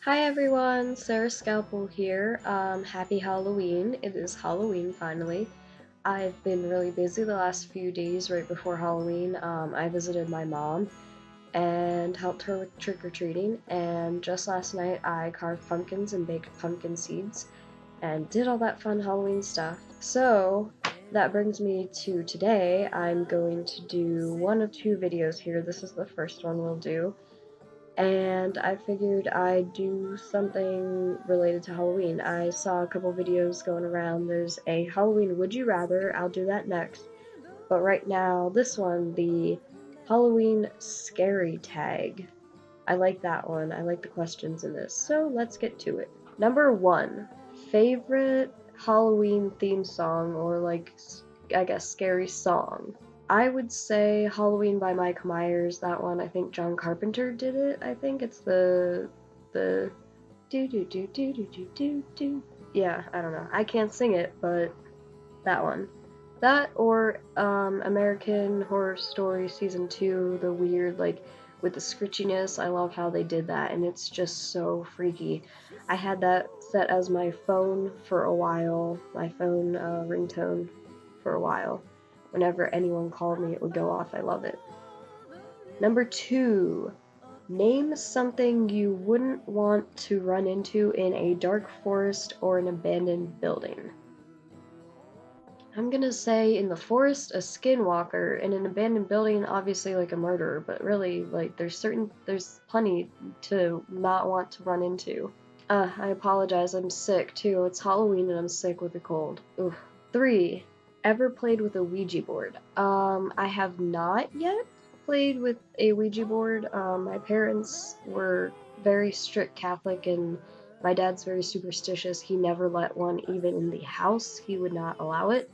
Hi everyone, Sarah Scalpel here. Happy Halloween. It is Halloween finally. I've been really busy the last few days right before Halloween. I visited my mom and helped her with trick-or-treating, and just last night I carved pumpkins and baked pumpkin seeds and did all that fun Halloween stuff. So that brings me to today. I'm going to do one of two videos here. This is the first one we'll do, and I figured I'd do something related to Halloween. I saw a couple videos going around. There's a Halloween Would You Rather. I'll do that next. But right now, this one, the Halloween Scary Tag. I like that one. I like the questions in this. So let's get to it. Number 1, favorite Halloween theme song, or like, I guess, scary song. I would say Halloween by Mike Myers. That one, I think John Carpenter did it. I think it's the do do do do do do do do. Yeah, I don't know. I can't sing it, but that one. That or American Horror Story Season 2, the weird, like, with the scritchiness. I love how they did that, and it's just so freaky. I had that set as my phone for a while, my phone ringtone for a while. Whenever anyone called me, it would go off. I love it. Number 2, name something you wouldn't want to run into in a dark forest or an abandoned building. I'm gonna say in the forest, a skinwalker. In an abandoned building, obviously like a murderer, but really, like, there's plenty to not want to run into. I apologize, I'm sick too. It's Halloween and I'm sick with a cold. Oof. 3, ever played with a Ouija board? I have not yet played with a Ouija board. My parents were very strict Catholic, and my dad's very superstitious. He never let one even in the house. He would not allow it.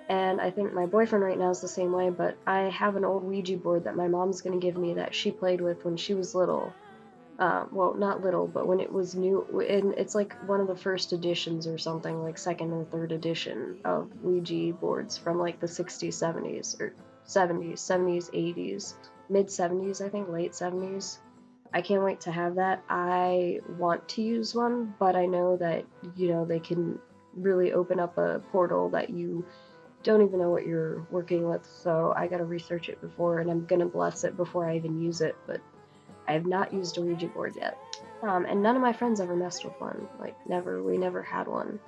And I think my boyfriend right now is the same way, but I have an old Ouija board that my mom's gonna give me that she played with when she was little. Well, not little, but when it was new, and it's like one of the first editions or something, like second or third edition of Ouija boards from like the 60s, 70s, or 70s, 80s, mid 70s, I think, late 70s. I can't wait to have that. I want to use one, but I know that, they can really open up a portal that you don't even know what you're working with, so I gotta research it before, and I'm gonna bless it before I even use it, but I have not used a Ouija board yet. And none of my friends ever messed with one. Like, never. We never had one.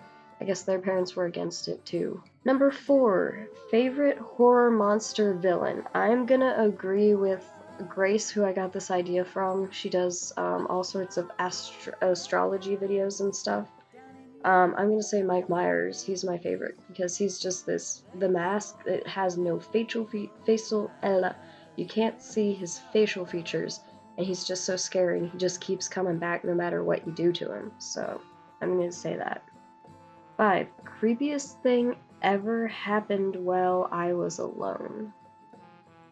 I guess their parents were against it too. Number 4, favorite horror monster villain. I'm gonna agree with Grace, who I got this idea from. She does all sorts of astrology videos and stuff. I'm gonna say Mike Myers. He's my favorite because he's just the mask. It has no you can't see his facial features, and he's just so scary, and he just keeps coming back no matter what you do to him. So I'm gonna say that. 5, creepiest thing ever happened while I was alone.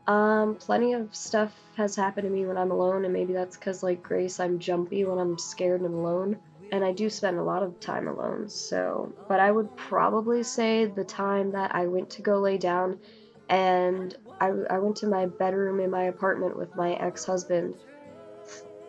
Plenty of stuff has happened to me when I'm alone, and maybe that's because, like Grace, I'm jumpy when I'm scared and alone, and I do spend a lot of time alone, so, but I would probably say the time that I went to go lay down, and I went to my bedroom in my apartment with my ex-husband,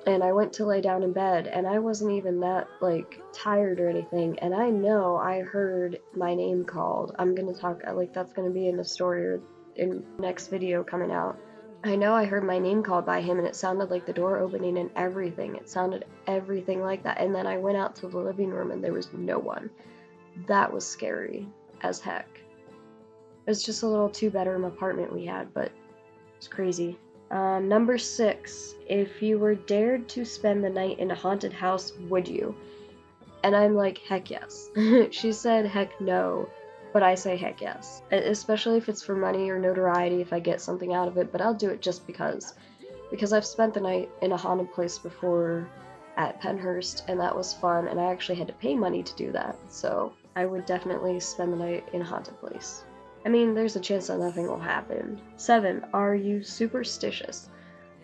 and I went to lay down in bed, and I wasn't even that, like, tired or anything, and I know I heard my name called. I'm gonna talk, like, that's gonna be in the story or in next video coming out. I know I heard my name called by him, and it sounded like the door opening and everything. It sounded everything like that, and then I went out to the living room, and there was no one. That was scary as heck. It was just a little two-bedroom apartment we had, but it's crazy. Number 6, if you were dared to spend the night in a haunted house, would you? And I'm like, heck yes. She said heck no, but I say heck yes. Especially if it's for money or notoriety, if I get something out of it, but I'll do it just because. Because I've spent the night in a haunted place before at Penhurst, and that was fun, and I actually had to pay money to do that, so I would definitely spend the night in a haunted place. I mean, there's a chance that nothing will happen. 7, are you superstitious?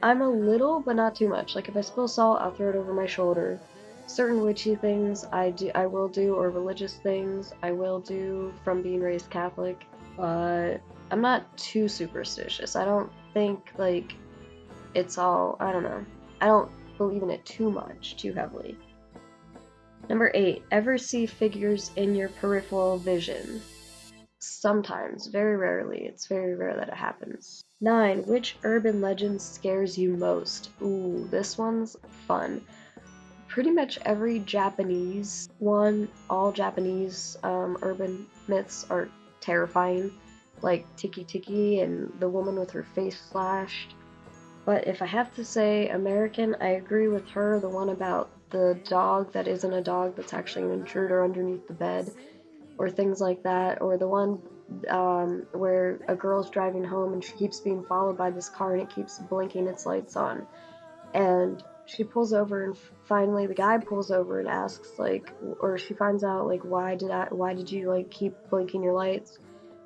I'm a little, but not too much. Like, if I spill salt, I'll throw it over my shoulder. Certain witchy things I will do, or religious things I will do from being raised Catholic, but I'm not too superstitious. I don't think, like, it's all, I don't know. I don't believe in it too much, too heavily. Number 8, ever see figures in your peripheral vision? Sometimes, very rarely. It's very rare that it happens. 9, which urban legend scares you most? Ooh, this one's fun. Pretty much every Japanese one, all Japanese urban myths are terrifying, like Tiki Tiki and the woman with her face slashed. But if I have to say American, I agree with her, the one about the dog that isn't a dog that's actually an intruder underneath the bed, or things like that, or the one where a girl's driving home and she keeps being followed by this car and it keeps blinking its lights on. And she pulls over and finally the guy pulls over and asks like, or she finds out like, why did you like keep blinking your lights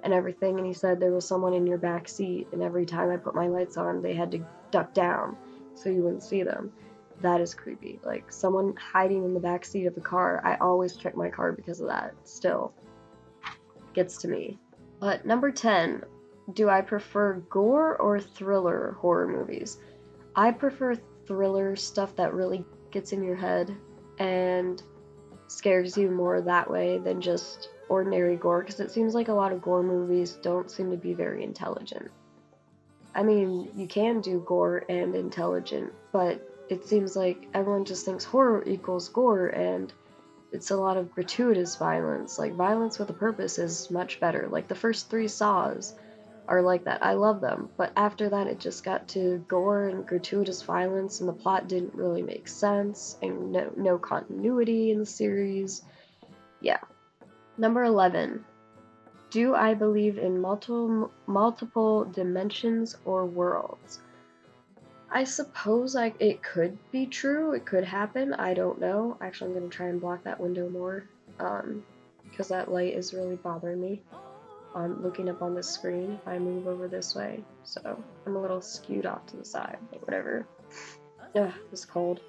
and everything? And he said there was someone in your back seat and every time I put my lights on they had to duck down so you wouldn't see them. That is creepy. Like someone hiding in the back seat of the car. I always check my car because of that. Still gets to me. But number 10, do I prefer gore or thriller horror movies? I prefer thriller stuff that really gets in your head and scares you more that way than just ordinary gore, because it seems like a lot of gore movies don't seem to be very intelligent. I mean, you can do gore and intelligent, but it seems like everyone just thinks horror equals gore, and it's a lot of gratuitous violence. Like, violence with a purpose is much better. Like, the first 3 Saws are like that. I love them. But after that, it just got to gore and gratuitous violence, and the plot didn't really make sense, and no continuity in the series. Yeah. Number 11. Do I believe in multiple dimensions or worlds? I suppose it could be true. It could happen. I don't know. Actually, I'm going to try and block that window more because that light is really bothering me. I'm looking up on the screen if I move over this way. So I'm a little skewed off to the side, but whatever. Ugh, it's cold.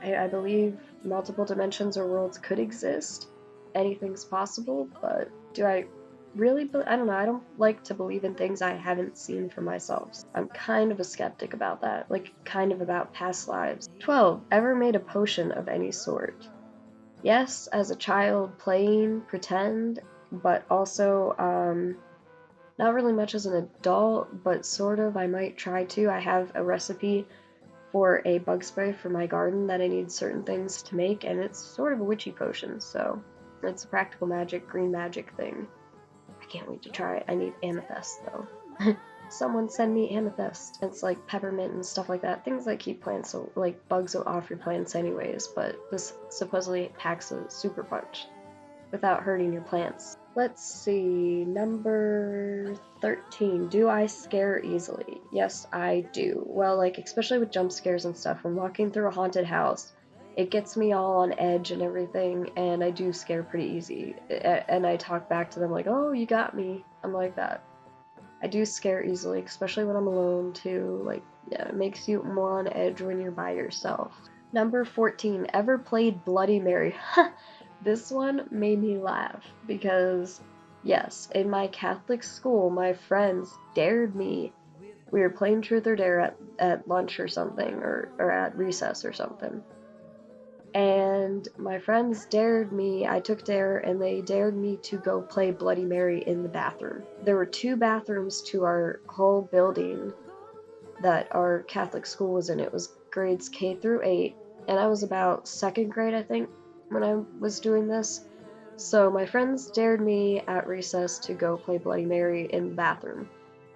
I believe multiple dimensions or worlds could exist. Anything's possible, but do I really? I don't know. I don't like to believe in things I haven't seen for myself. I'm kind of a skeptic about that, like kind of about past lives. 12. Ever made a potion of any sort? Yes, as a child playing pretend, but also not really much as an adult, but sort of. I might try to. I have a recipe for a bug spray for my garden that I need certain things to make, and it's sort of a witchy potion, so it's a practical magic, green magic thing. I can't wait to try it. I need amethyst, though. Someone send me amethyst. It's like peppermint and stuff like that. Things that keep plants, so like bugs off your plants anyways, but this supposedly packs a super punch without hurting your plants. Let's see, number 13. Do I scare easily? Yes, I do. Well, like, especially with jump scares and stuff. When walking through a haunted house, it gets me all on edge and everything, and I do scare pretty easy. And I talk back to them like, oh, you got me. I'm like that. I do scare easily, especially when I'm alone, too. Like, yeah, it makes you more on edge when you're by yourself. Number 14. Ever played Bloody Mary? This one made me laugh because, yes, in my Catholic school, my friends dared me. We were playing Truth or Dare at lunch or something, or at recess or something. And my friends dared me, I took Dare, and they dared me to go play Bloody Mary in the bathroom. There were 2 bathrooms to our whole building that our Catholic school was in. It was grades K through 8, and I was about 2nd grade, I think, when I was doing this. So my friends dared me at recess to go play Bloody Mary in the bathroom.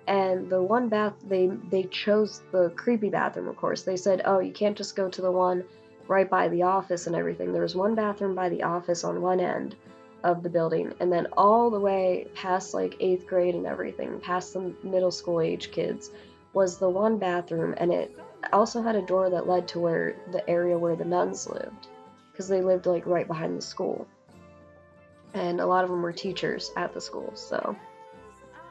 And the one they chose the creepy bathroom, of course. They said, oh, you can't just go to the one right by the office and everything. There was one bathroom by the office on one end of the building, and then all the way past like 8th grade and everything, past the middle school age kids, was the one bathroom, and it also had a door that led to where the area where the nuns lived, because they lived like right behind the school, and a lot of them were teachers at the school, so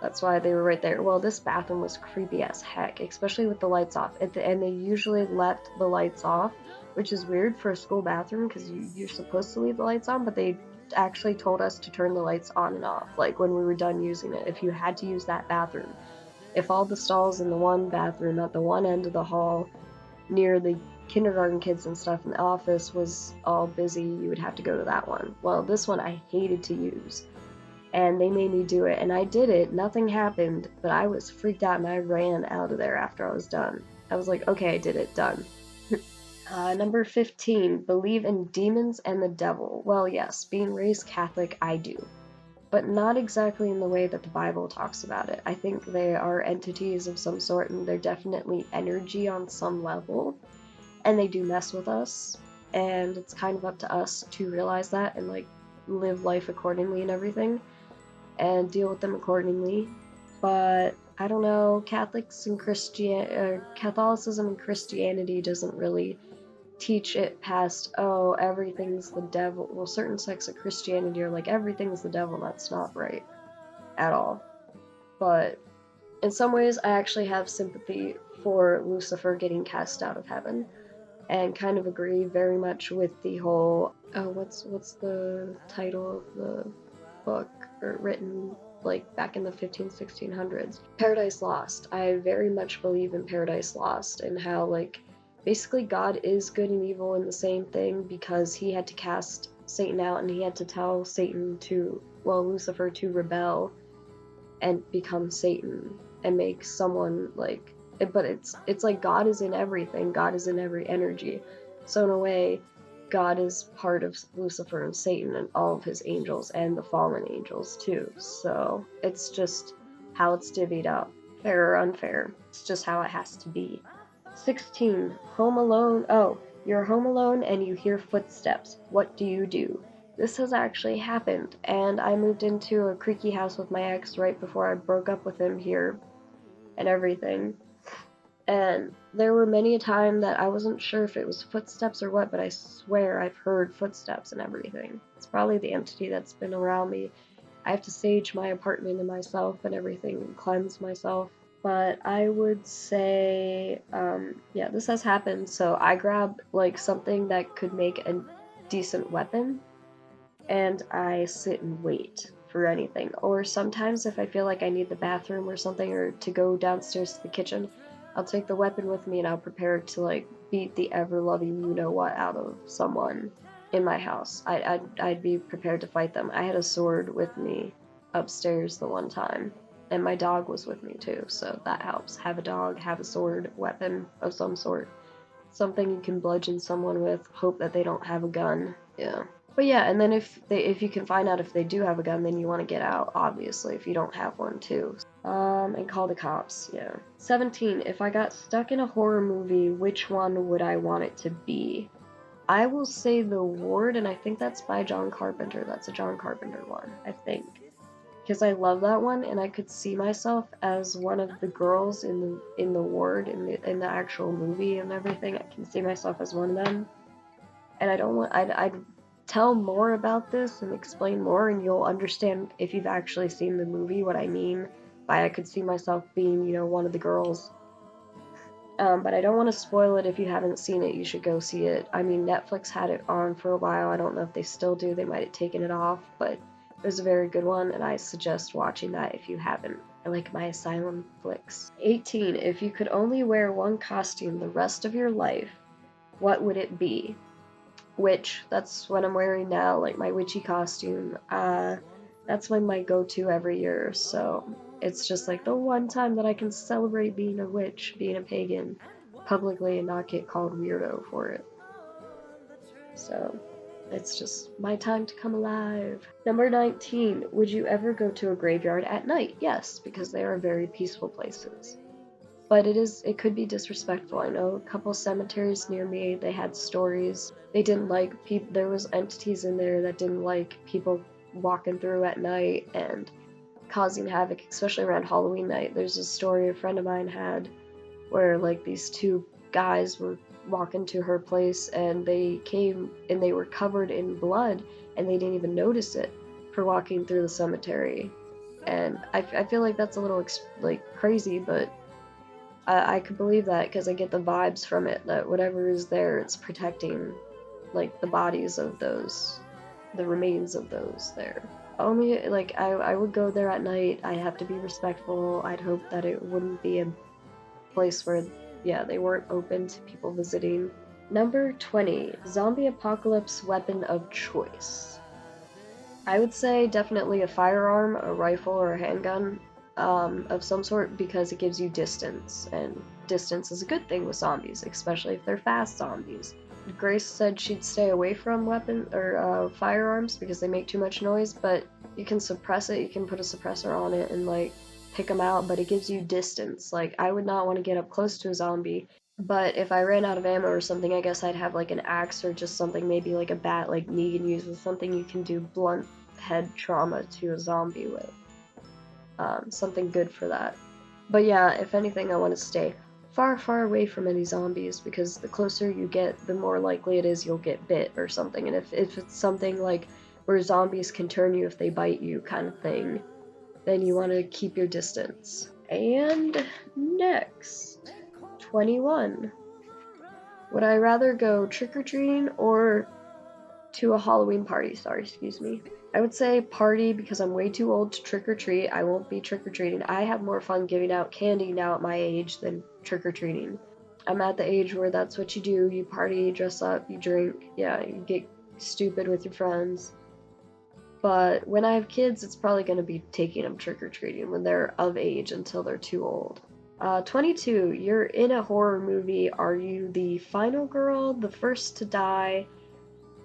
that's why they were right there. Well, this bathroom was creepy as heck, especially with the lights off. And they usually left the lights off, which is weird for a school bathroom because you're supposed to leave the lights on, but they actually told us to turn the lights on and off, like when we were done using it, if you had to use that bathroom. If all the stalls in the one bathroom at the one end of the hall near the kindergarten kids and stuff in the office was all busy, you would have to go to that one. Well, this one I hated to use, and they made me do it, and I did it. Nothing happened, but I was freaked out and I ran out of there after I was done. I was like, okay, I did it, done. Number 15, believe in demons and the devil. Well, yes, being raised Catholic, I do, but not exactly in the way that the Bible talks about it. I think they are entities of some sort, and they're definitely energy on some level, and they do mess with us, and it's kind of up to us to realize that and like live life accordingly and everything, and deal with them accordingly. But I don't know, Catholicism and Christianity doesn't really teach it past, oh, everything's the devil. Well, certain sects of Christianity are like, everything's the devil, and that's not right at all. But in some ways, I actually have sympathy for Lucifer getting cast out of heaven, and kind of agree very much with the whole, oh, what's the title of the book, or written like back in the 1600s, Paradise Lost. I very much believe in Paradise Lost, and how like basically God is good and evil in the same thing, because he had to cast Satan out, and he had to tell Lucifer to rebel and become Satan and make someone like, but it's like God is in everything, God is in every energy. So in a way, God is part of Lucifer and Satan and all of his angels and the fallen angels too. So it's just how it's divvied up. Fair or unfair, it's just how it has to be. 16. Home alone. Oh, you're home alone and you hear footsteps. What do? This has actually happened, and I moved into a creaky house with my ex right before I broke up with him here and everything. And there were many a time that I wasn't sure if it was footsteps or what, but I swear I've heard footsteps and everything. It's probably the entity that's been around me. I have to sage my apartment and myself and everything and cleanse myself. But I would say, yeah, this has happened. So I grab like something that could make a decent weapon, and I sit and wait for anything. Or sometimes if I feel like I need the bathroom or something, or to go downstairs to the kitchen, I'll take the weapon with me and I'll prepare to like beat the ever-loving you-know-what out of someone in my house. I'd be prepared to fight them. I had a sword with me upstairs the one time, and my dog was with me too, so that helps. Have a dog, have a sword, weapon of some sort. Something you can bludgeon someone with, hope that they don't have a gun. Yeah. But yeah, and then if you can find out if they do have a gun, then you want to get out, obviously, if you don't have one too. And call the cops, yeah. 17. If I got stuck in a horror movie, which one would I want it to be? I will say The Ward, and I think that's by John Carpenter. That's a John Carpenter one, I think. Because I love that one, and I could see myself as one of the girls in the ward in the actual movie and everything. I can see myself as one of them, and I'd tell more about this and explain more, and you'll understand if you've actually seen the movie what I mean by I could see myself being, one of the girls. But I don't want to spoil it. If you haven't seen it, you should go see it. I mean, Netflix had it on for a while. I don't know if they still do. They might have taken it off, but it was a very good one, and I suggest watching that if you haven't. I like my asylum flicks. 18. If you could only wear one costume the rest of your life, what would it be? Witch. That's what I'm wearing now, like my witchy costume. That's my go-to every year, so it's just like the one time that I can celebrate being a witch, being a pagan, publicly, and not get called weirdo for it. So it's just my time to come alive. Number 19. Would you ever go to a graveyard at night? Yes, because they are very peaceful places. But it could be disrespectful. I know a couple cemeteries near me, they had stories. They didn't like people, there was entities in there that didn't like people walking through at night and causing havoc, especially around Halloween night. There's a story a friend of mine had where like these two guys were walking to her place, and they came and they were covered in blood, and they didn't even notice it for walking through the cemetery. And I feel like that's a little like crazy, but I could believe that because I get the vibes from it that whatever is there, it's protecting like the bodies of those, the remains of those there. Only like I would go there at night. I have to be respectful. I'd hope that it wouldn't be a place where yeah, they weren't open to people visiting. Number 20, zombie apocalypse weapon of choice. I would say definitely a firearm, a rifle, or a handgun of some sort because it gives you distance, and distance is a good thing with zombies, especially if they're fast zombies. Grace said she'd stay away from firearms because they make too much noise, but you can suppress it, you can put a suppressor on it and like pick them out, but it gives you distance. Like, I would not want to get up close to a zombie, but if I ran out of ammo or something, I guess I'd have like an axe or just something, maybe like a bat like Negan uses, something you can do blunt head trauma to a zombie with. Something good for that. But yeah, if anything, I want to stay far, far away from any zombies because the closer you get, the more likely it is you'll get bit or something. And if it's something like where zombies can turn you if they bite you kind of thing, then you want to keep your distance. And next, 21. Would I rather go trick-or-treating or to a Halloween party? Sorry, excuse me. I would say party because I'm way too old to trick-or-treat. I won't be trick-or-treating. I have more fun giving out candy now at my age than trick-or-treating. I'm at the age where that's what you do. You party, dress up, you drink, yeah, you get stupid with your friends. But when I have kids, it's probably going to be taking them trick-or-treating when they're of age until they're too old. 22, you're in a horror movie. Are you the final girl, the first to die,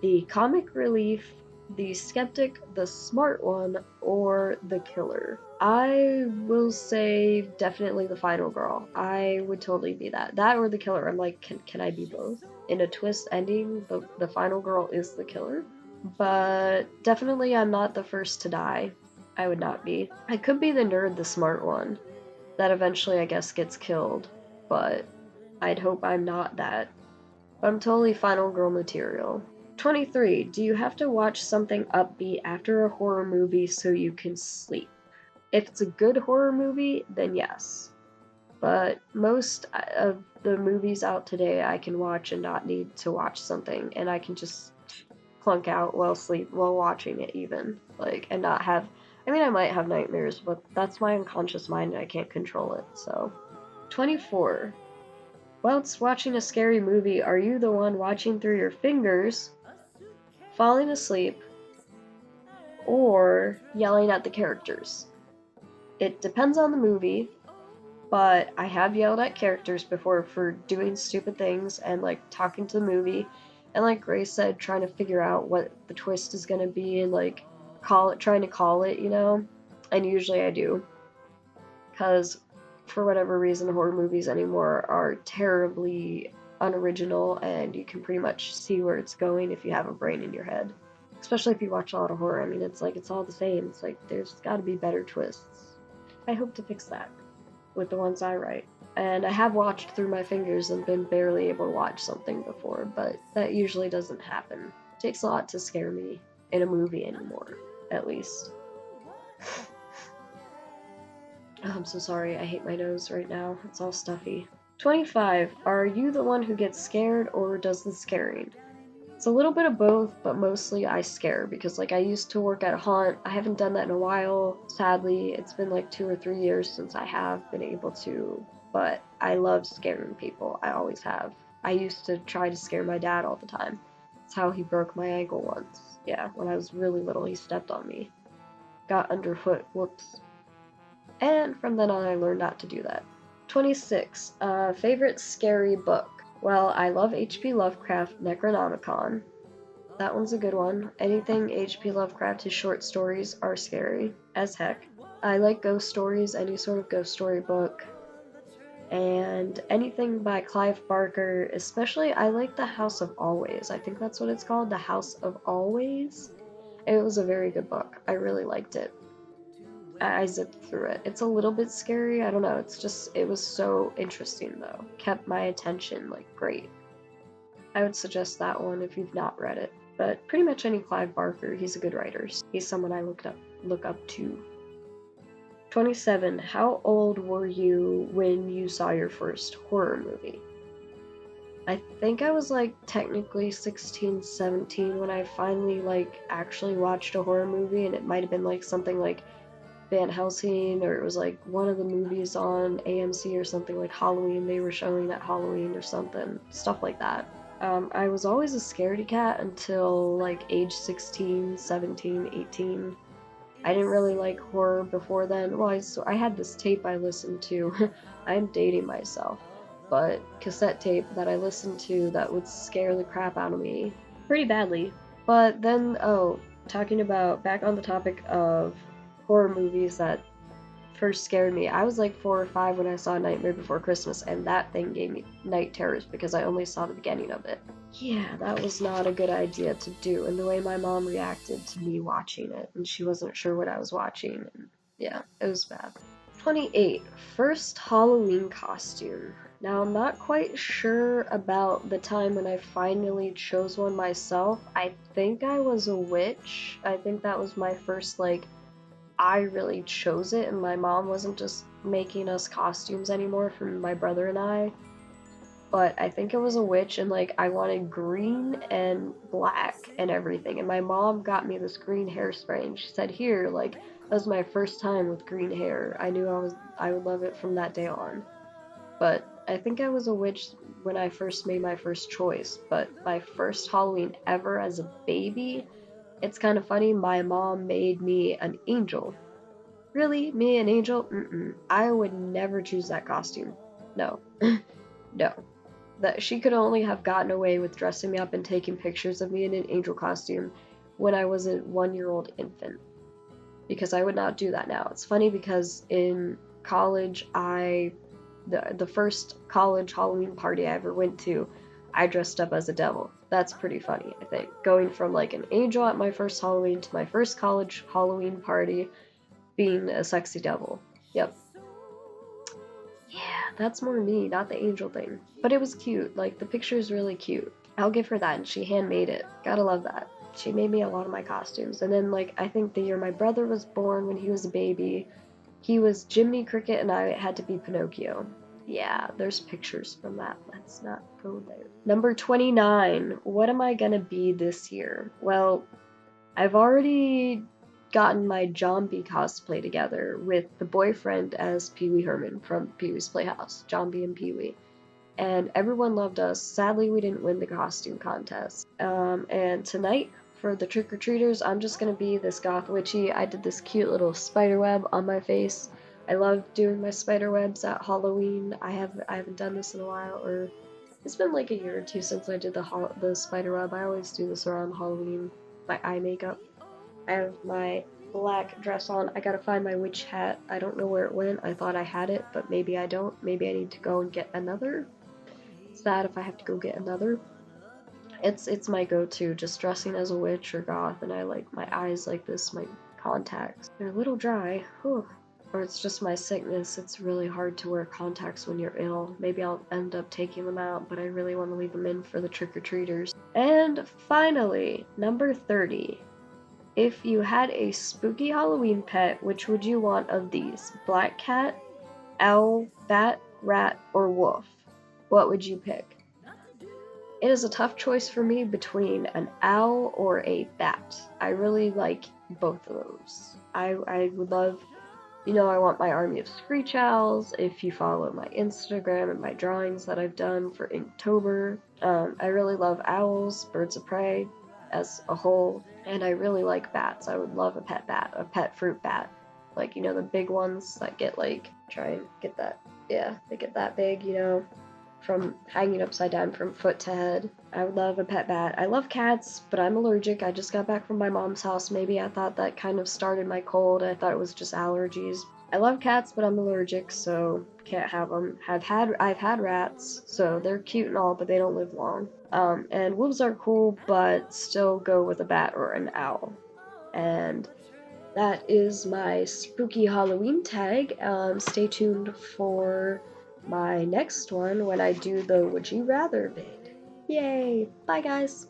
the comic relief, the skeptic, the smart one, or the killer? I will say definitely the final girl. I would totally be that. That or the killer. I'm like, can I be both? In a twist ending, the final girl is the killer. But definitely I'm not the first to die. I would not be. I could be the nerd, the smart one. That eventually, I guess, gets killed. But I'd hope I'm not that. But I'm totally final girl material. 23. Do you have to watch something upbeat after a horror movie so you can sleep? If it's a good horror movie, then yes. But most of the movies out today I can watch and not need to watch something, and I can just clunk out while watching it even. Like, and not have, I mean, I might have nightmares, but that's my unconscious mind and I can't control it, so. 24. Whilst watching a scary movie, are you the one watching through your fingers, falling asleep, or yelling at the characters? It depends on the movie, but I have yelled at characters before for doing stupid things and like talking to the movie, and like Grace said, trying to figure out what the twist is gonna be and like trying to call it, you know? And usually I do, because for whatever reason, horror movies anymore are terribly unoriginal, and you can pretty much see where it's going if you have a brain in your head. Especially if you watch a lot of horror. I mean, it's like, it's all the same. It's like, there's gotta be better twists. I hope to fix that with the ones I write. And I have watched through my fingers and been barely able to watch something before, but that usually doesn't happen. It takes a lot to scare me in a movie anymore, at least. Oh, I'm so sorry, I hate my nose right now. It's all stuffy. 25. Are you the one who gets scared or does the scaring? It's a little bit of both, but mostly I scare because, like, I used to work at a haunt. I haven't done that in a while, sadly. It's been like 2 or 3 years since I have been able to, but I love scaring people. I always have. I used to try to scare my dad all the time. That's how he broke my ankle once. Yeah, when I was really little, he stepped on me. Got underfoot, whoops. And from then on, I learned not to do that. 26. Favorite scary book? Well, I love H.P. Lovecraft Necronomicon. That one's a good one. Anything H.P. Lovecraft, his short stories are scary as heck. I like ghost stories, any sort of ghost story book. And anything by Clive Barker, especially I like The House of Always. I think that's what it's called, The House of Always. It was a very good book. I really liked it. I zipped through it. It's a little bit scary, I don't know, it was so interesting though. Kept my attention, like, great. I would suggest that one if you've not read it. But pretty much any Clive Barker, he's a good writer. He's someone I look up to. 27. How old were you when you saw your first horror movie? I think I was like technically 16, 17 when I finally like actually watched a horror movie, and it might have been like something like Van Helsing, or it was like one of the movies on AMC or something, like Halloween, they were showing at Halloween or something, stuff like that. I was always a scaredy cat until like age 16, 17, 18. I didn't really like horror before then. Well, I had this tape I listened to. I'm dating myself, but cassette tape that I listened to that would scare the crap out of me pretty badly. But then, oh, talking about back on the topic of horror movies that first scared me, I was like 4 or 5 when I saw Nightmare Before Christmas, and that thing gave me night terrors because I only saw the beginning of it. Yeah, that was not a good idea to do, and the way my mom reacted to me watching it, and she wasn't sure what I was watching, and yeah, it was bad. 28. First Halloween costume. Now, I'm not quite sure about the time when I finally chose one myself. I think I was a witch. I think that was my first, like, I really chose it, and my mom wasn't just making us costumes anymore for my brother and I. But I think it was a witch, and like I wanted green and black and everything. And my mom got me this green hairspray, and she said, "Here, like that was my first time with green hair. I knew I would love it from that day on." But I think I was a witch when I first made my first choice. But my first Halloween ever as a baby, it's kind of funny. My mom made me an angel. Really, me an angel? Mm-mm. I would never choose that costume. No, no. That she could only have gotten away with dressing me up and taking pictures of me in an angel costume when I was a 1-year-old infant. Because I would not do that now. It's funny because in college, the first college Halloween party I ever went to, I dressed up as a devil. That's pretty funny, I think. Going from like an angel at my first Halloween to my first college Halloween party being a sexy devil. Yep. Yeah, that's more me, not the angel thing. But it was cute. Like, the picture is really cute. I'll give her that, and she handmade it. Gotta love that. She made me a lot of my costumes. And then, like, I think the year my brother was born, when he was a baby, he was Jiminy Cricket, and I had to be Pinocchio. Yeah, there's pictures from that. Let's not go there. Number 29. What am I gonna be this year? Well, I've already gotten my Zombie cosplay together with the boyfriend as Pee Wee Herman from Pee Wee's Playhouse, Zombie and Pee Wee. And everyone loved us. Sadly, we didn't win the costume contest. And tonight, for the trick-or-treaters, I'm just gonna be this goth witchy. I did this cute little spider web on my face. I love doing my spider webs at Halloween. I haven't done this in a while, or it's been like a year or two since I did the spider web. I always do this around Halloween. My eye makeup. I have my black dress on. I gotta find my witch hat. I don't know where it went. I thought I had it, but maybe I don't. Maybe I need to go and get another. Sad if I have to go get another. It's my go-to, just dressing as a witch or goth, and I like my eyes like this, my contacts. They're a little dry. Whew. Or it's just my sickness. It's really hard to wear contacts when you're ill. Maybe I'll end up taking them out, but I really want to leave them in for the trick-or-treaters. And finally, number 30. If you had a spooky Halloween pet, which would you want of these? Black cat, owl, bat, rat, or wolf? What would you pick? It is a tough choice for me between an owl or a bat. I really like both of those. I would love, I want my army of screech owls. If you follow my Instagram and my drawings that I've done for Inktober, I really love owls, birds of prey as a whole, and I really like bats. I would love a pet bat, a pet fruit bat. Like, the big ones that get like, try and get that, yeah, they get that big, from hanging upside down from foot to head. I would love a pet bat. I love cats, but I'm allergic. I just got back from my mom's house. Maybe I thought that kind of started my cold. I thought it was just allergies. I love cats, but I'm allergic, so can't have them. I've had rats, so they're cute and all, but they don't live long. And wolves are cool, but still go with a bat or an owl. And that is my spooky Halloween tag. Stay tuned for my next one when I do the Would You Rather vid. Yay! Bye, guys!